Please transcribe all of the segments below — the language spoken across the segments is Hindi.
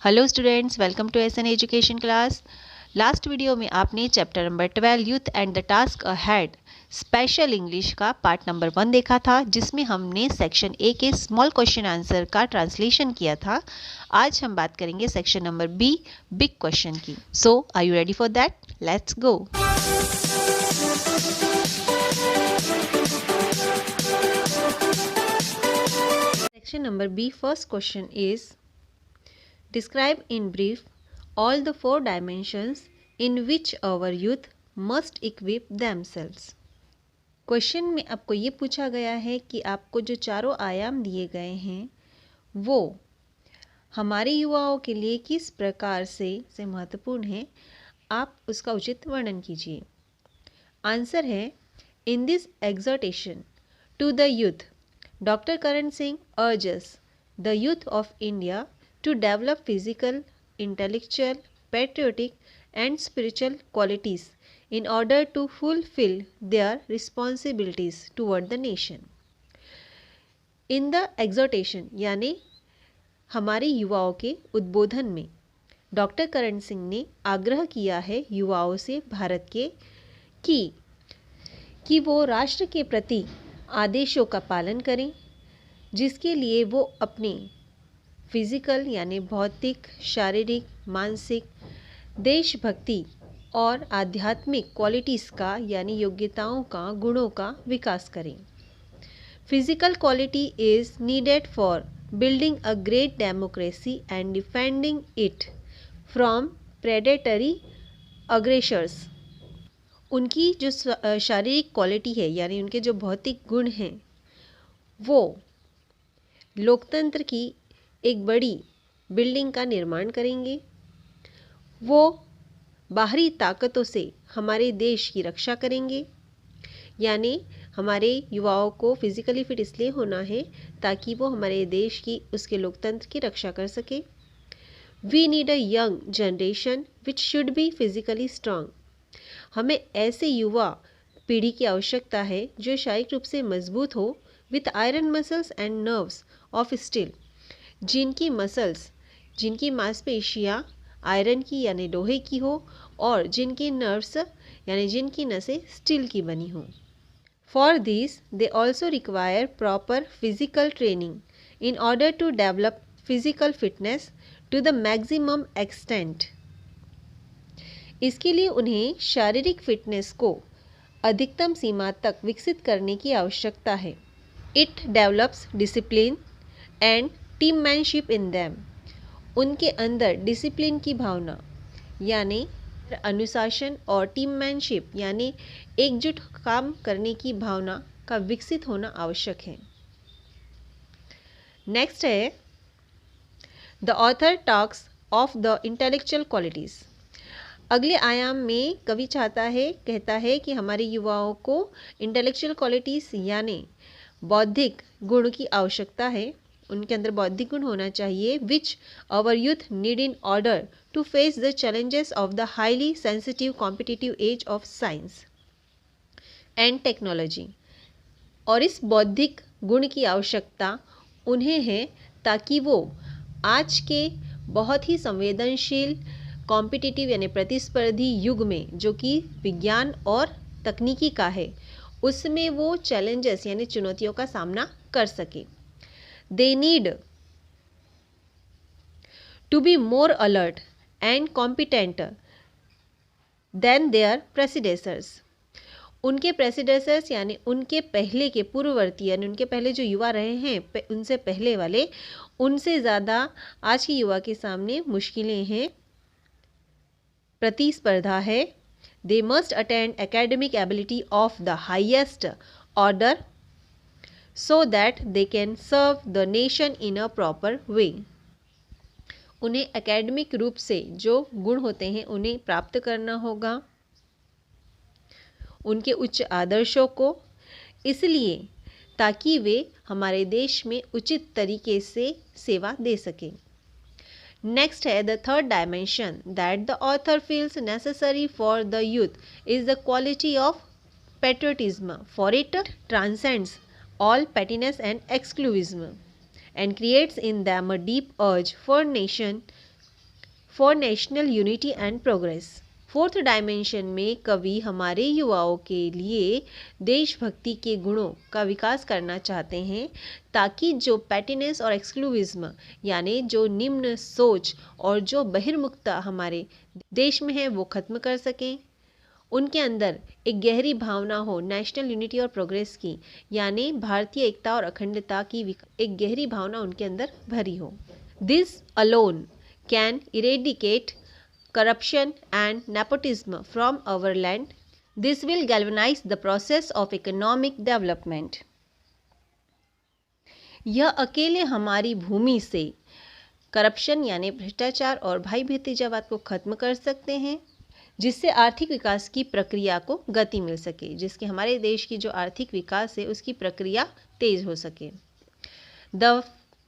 Hello students, welcome to SN education class. Last video में आपने chapter number 12 youth and the task ahead special English का पार्ट नंबर 1 देखा था, जिसमें हमने सेक्शन ए के स्मॉल क्वेश्चन आंसर का ट्रांसलेशन किया था। आज हम बात करेंगे section number B big question की। So are you ready for that? Let's go. Section number B first question is Describe in brief all the 4 dimensions in which our youth must equip themselves. Question में आपको ये पूछा गया है कि आपको जो चारों आयाम दिए गए हैं वो हमारे युवाओं के लिए किस प्रकार से महत्वपूर्ण है, आप उसका उचित वर्णन कीजिए। आंसर है, in this exhortation to the youth, doctor Karan Singh urges the youth of India to develop physical, intellectual, patriotic and spiritual qualities in order to fulfill their responsibilities toward the nation. In the exhortation यानी हमारे युवाओं के उद्बोधन में डॉक्टर करण सिंह ने आग्रह किया है युवाओं से भारत के कि वो राष्ट्र के प्रति आदेशों का पालन करें, जिसके लिए वो अपने फिजिकल यानी भौतिक, शारीरिक, मानसिक, देशभक्ति और आध्यात्मिक क्वालिटीज़ का यानी योग्यताओं का, गुणों का विकास करें। Physical quality is needed for building a great democracy and defending it from predatory aggressors. उनकी जो शारीरिक क्वालिटी है यानी उनके जो भौतिक गुण हैं वो लोकतंत्र की एक बड़ी बिल्डिंग का निर्माण करेंगे। वो बाहरी ताकतों से हमारे देश की रक्षा करेंगे, यानी हमारे युवाओं को फिजिकली फिट इसलिए होना है ताकि वो हमारे देश की, उसके लोकतंत्र की रक्षा कर सके। We need a young generation which should be physically strong. हमें ऐसे युवा पीढ़ी की आवश्यकता है जो शारीरिक रूप से मजबूत हो, with iron muscles and nerves of steel, जिनकी मसल्स, जिनकी मांसपेशियाँ आयरन की यानी लोहे की हो और जिनकी नर्व्स यानी जिनकी नसें स्टील की बनी हो। For this they also require proper physical training in order to develop physical fitness to the maximum extent. इसके लिए उन्हें शारीरिक फिटनेस को अधिकतम सीमा तक विकसित करने की आवश्यकता है। It develops discipline and teammanship in them. उनके अंदर डिसिप्लिन की भावना यानी अनुशासन और टीममैनशिप यानी एकजुट काम करने की भावना का विकसित होना आवश्यक है। नेक्स्ट है, the author talks of the intellectual qualities. अगले आयाम में कवि कहता है कि हमारे युवाओं को इंटेलेक्चुअल क्वालिटीज़ यानी बौद्धिक गुण की आवश्यकता है। उनके अंदर बौद्धिक गुण होना चाहिए, which our youth need in order to face the challenges of the highly sensitive competitive age of science and technology. और इस बौद्धिक गुण की आवश्यकता उन्हें है ताकि वो आज के बहुत ही संवेदनशील कॉम्पिटिटिव यानी प्रतिस्पर्धी युग में, जो कि विज्ञान और तकनीकी का है, उसमें वो चैलेंजेस यानी चुनौतियों का सामना कर सके। They need to be more alert and competent than their predecessors. उनके predecessors यानी उनके पहले के पूर्ववर्ती यानी उनके पहले जो युवा रहे हैं उनसे पहले वाले, उनसे ज़्यादा आज के युवा के सामने मुश्किलें हैं, प्रतिस्पर्धा है। They must attain academic ability of the highest order so that they can serve the nation in a proper way. उन्हें एकेडमिक रूप से जो गुण होते हैं उन्हें प्राप्त करना होगा, उनके उच्च आदर्शों को, इसलिए ताकि वे हमारे देश में उचित तरीके से सेवा दे सकें। नेक्स्ट है, the third dimension that the author feels necessary for the youth is the quality of patriotism, for it transcends all pettiness and exclusivism and creates in them a deep urge for nation for national unity and progress. Fourth dimension में कवि हमारे युवाओं के लिए देशभक्ति के गुणों का विकास करना चाहते हैं ताकि जो पैटिनेस और एक्सक्लूविज्म यानी जो निम्न सोच और जो बहिर्मुखता हमारे देश में है वो खत्म कर सकें। उनके अंदर एक गहरी भावना हो नेशनल यूनिटी और प्रोग्रेस की, यानी भारतीय एकता और अखंडता की एक गहरी भावना उनके अंदर भरी हो। This alone can eradicate corruption and nepotism from our land. This will galvanize the process of economic development. यह अकेले हमारी भूमि से करप्शन यानी भ्रष्टाचार और भाई भतीजावाद को खत्म कर सकते हैं, जिससे आर्थिक विकास की प्रक्रिया को गति मिल सके, जिसके हमारे देश की जो आर्थिक विकास है उसकी प्रक्रिया तेज हो सके।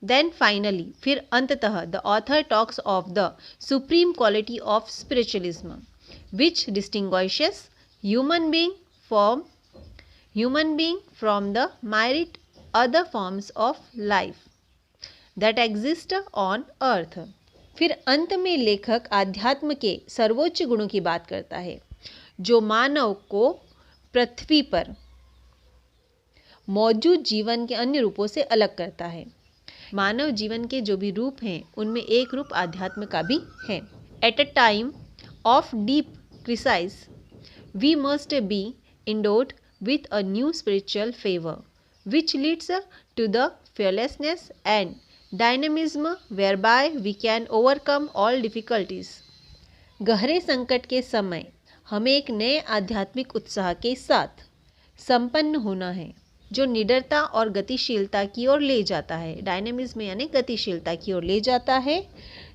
Then finally, फिर अंततः the author talks of the supreme quality of spiritualism, which distinguishes human being from the myriad other forms of life that exist on earth. फिर अंत में लेखक आध्यात्म के सर्वोच्च गुणों की बात करता है जो मानव को पृथ्वी पर मौजूद जीवन के अन्य रूपों से अलग करता है। मानव जीवन के जो भी रूप हैं उनमें एक रूप आध्यात्म का भी है। At a time of deep crisis we must be endowed with a new spiritual fervour which leads to the fearlessness and dynamism whereby we can overcome all difficulties. गहरे संकट के समय हमें एक नए आध्यात्मिक उत्साह के साथ संपन्न होना है जो निडरता और गतिशीलता की ओर ले जाता है। डायनेमिज्म यानी गतिशीलता की ओर ले जाता है,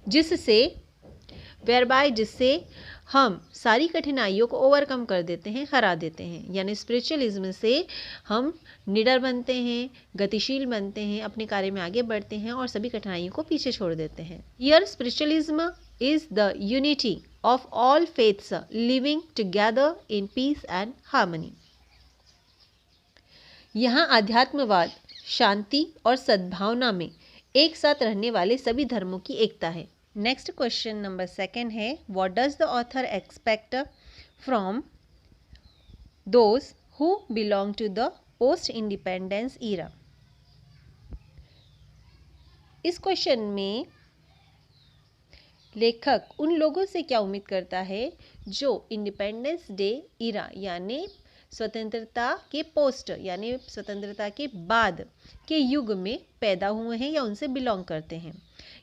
जिससे जिससे हम सारी कठिनाइयों को ओवरकम कर देते हैं, हरा देते हैं। यानी स्पिरिचुअलिज्म से हम निडर बनते हैं, गतिशील बनते हैं, अपने कार्य में आगे बढ़ते हैं और सभी कठिनाइयों को पीछे छोड़ देते हैं। Here spiritualism is the unity of all faiths living together in peace and harmony. यहाँ आध्यात्मवाद शांति और सद्भावना में एक साथ रहने वाले सभी धर्मों की एकता है। नेक्स्ट क्वेश्चन नंबर 2 है, what does the author expect from those who belong to the post independence era. इस क्वेश्चन में लेखक उन लोगों से क्या उम्मीद करता है जो इंडिपेंडेंस डे ईरा यानी स्वतंत्रता के पोस्ट यानी स्वतंत्रता के बाद के युग में पैदा हुए हैं या उनसे बिलोंग करते हैं।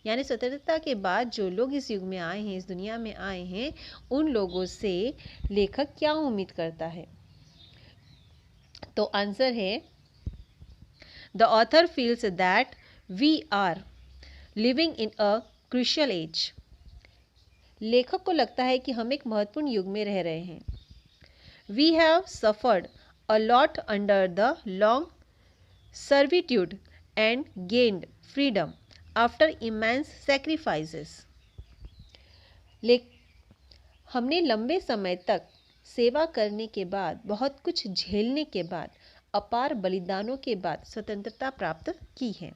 यानी स्वतंत्रता के बाद जो लोग इस युग में आए हैं, इस दुनिया में आए हैं, उन लोगों से लेखक क्या उम्मीद करता है। तो आंसर है, the author feels that we are living in a crucial age. लेखक को लगता है कि हम एक महत्वपूर्ण युग में रह रहे हैं। We have suffered a lot under the long servitude and gained freedom after immense sacrifices. हमने लंबे समय तक सेवा करने के बाद, बहुत कुछ झेलने के बाद, अपार बलिदानों के बाद स्वतंत्रता प्राप्त की है।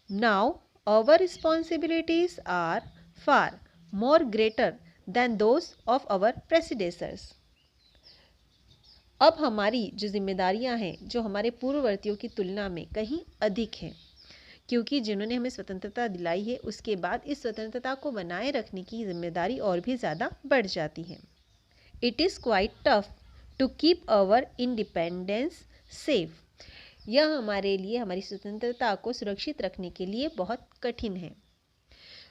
Now our responsibilities are far more greater than those of our predecessors. अब हमारी जो जिम्मेदारियां हैं जो हमारे पूर्ववर्तियों की तुलना में कहीं अधिक हैं, क्योंकि जिन्होंने हमें स्वतंत्रता दिलाई है उसके बाद इस स्वतंत्रता को बनाए रखने की जिम्मेदारी और भी ज़्यादा बढ़ जाती है। It is quite tough to keep our independence safe. यह हमारे लिए हमारी स्वतंत्रता को सुरक्षित रखने के लिए बहुत कठिन है।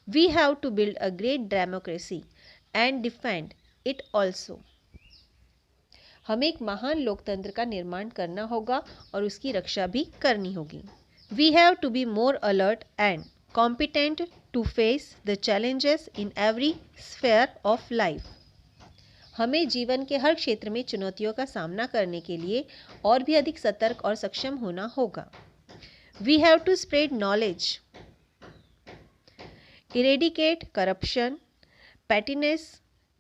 We have to build a great democracy and defend it also. हमें एक महान लोकतंत्र का निर्माण करना होगा और उसकी रक्षा भी करनी होगी। We have to be more alert and competent to face the challenges in every sphere of life. हमें जीवन के हर क्षेत्र में चुनौतियों का सामना करने के लिए और भी अधिक सतर्क और सक्षम होना होगा। We have to spread knowledge, eradicate corruption, pettiness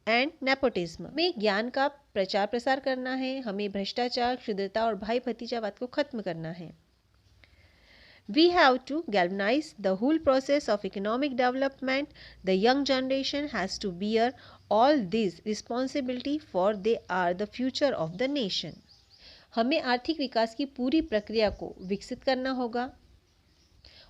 and nepotism. हमें ज्ञान का प्रचार प्रसार करना है, हमें भ्रष्टाचार, क्षुद्रता और भाई भतीजावाद को खत्म करना है। We have to galvanize the whole process of economic development. The young generation has to bear all this responsibility, for they are the future of the nation. हमें आर्थिक विकास की पूरी प्रक्रिया को विकसित करना होगा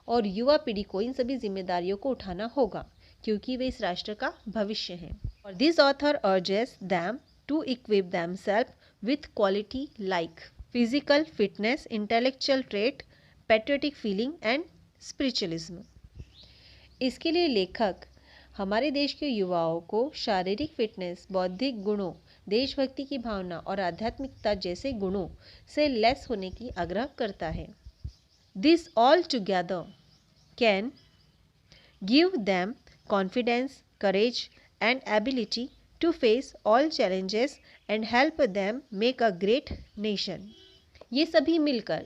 और युवा पीढ़ी को इन सभी जिम्मेदारियों को उठाना होगा, क्योंकि वे इस राष्ट्र का भविष्य हैं. और this author urges them to equip themselves with quality like physical fitness, intellectual trait, patriotic feeling and spiritualism. इसके लिए लेखक हमारे देश के युवाओं को शारीरिक फिटनेस, बौद्धिक गुणों, देशभक्ति की भावना और आध्यात्मिकता जैसे गुणों से लैस होने की आग्रह करता है. This all together can give them confidence, courage and ability to face all challenges and help them make a great nation. ये सभी मिलकर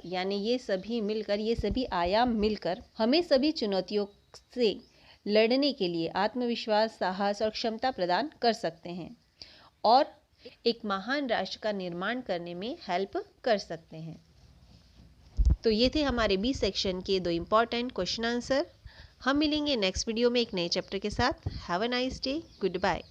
ये सभी आयाम मिलकर हमें सभी चुनौतियों से लड़ने के लिए आत्मविश्वास, साहस और क्षमता प्रदान कर सकते हैं और एक महान राष्ट्र का निर्माण करने में हेल्प कर सकते हैं. तो ये थे हमारे बी सेक्शन के 2 इम्पॉर्टेंट क्वेश्चन आंसर. हम मिलेंगे नेक्स्ट वीडियो में एक नए चैप्टर के साथ. Have a nice day. Good bye.